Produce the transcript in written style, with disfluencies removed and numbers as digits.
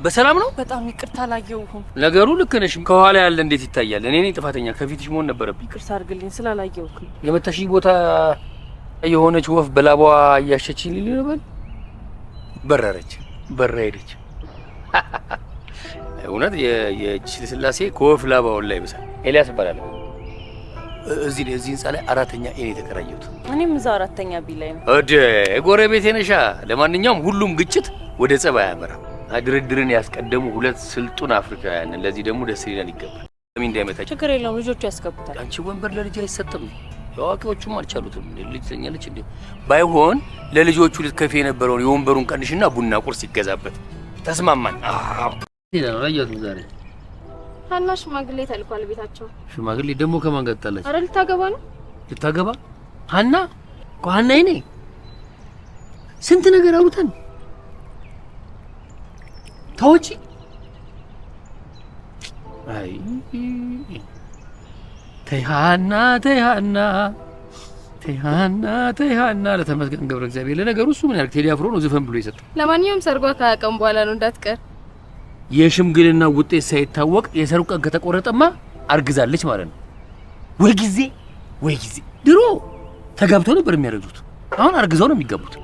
በሰላም ነው? በጣም ይቅርታ አላየሁህም። ነገሩ ልክ ነሽ። ከኋላ ያለ እንዴት ይታያል? እኔ ነኝ ጥፋተኛ። ከፊትሽ መሆን ነበረብኝ። ይቅርታ አድርግልኝ ስላላየሁህ። የመታሽኝ ቦታ የሆነች ወፍ በላቧ እያሸችኝ ሊል ነበር። በረረች፣ በራ ሄደች። እውነት የእጅ ስላሴ ከወፍ ላባ ወላ ይብሳል። ኤልያስ እባላለሁ። እዚህ ህንጻ ላይ አራተኛ ኤ የተከራየሁት። እኔም እዛ አራተኛ ቢ ላይ ነው። እደ ጎረቤቴ ነሻ። ለማንኛውም ሁሉም ግጭት ወደ ጸብ አያመራም። ድርድርን ያስቀደሙ ሁለት ስልጡን አፍሪካውያን። ለዚህ ደግሞ ደስ ሊለን ይገባል። ምን እንዳይመጣ ችግር የለውም፣ ልጆቹ ያስገቡታል። አንቺ ወንበር ለልጅ አይሰጥም። ያዋቂዎቹም አልቻሉትም። ልጅ ተኛለች እንዴ? ባይሆን ለልጆቹ ልትከፊ የነበረውን የወንበሩን ቀንሽና ቡና ቁርስ ይገዛበት። ተስማማን? ረያቱ ዛሬ ሀና ሽማግሌ ተልኳል ቤታቸው። ሽማግሌ ደግሞ ከማን ጋር ተጣላች? አረ ልታገባ ነው። ልታገባ? ሀና ሀና ይኔ ስንት ነገር አውርተን ታውጪ። አይ ተይሃና ተይሃና ተይሃና ተይሃና ለተመስገን ገብረ እግዚአብሔር። ለነገሩ እሱ ምን ያርግ? ቴዲ አፍሮ ነው ዝፈን ብሎ ይሰጣል። ለማንኛውም ሰርጓ ካቀም በኋላ ነው እንዳትቀር። የሽምግልና ውጤት ሳይታወቅ የሰርጉ ቀን ከተቆረጠማ አርግዛለች ማለት ነው። ወይ ጊዜ ወይ ጊዜ። ድሮ ተጋብተው ነበር የሚያረጁት፣ አሁን አርግዘው ነው የሚጋቡት።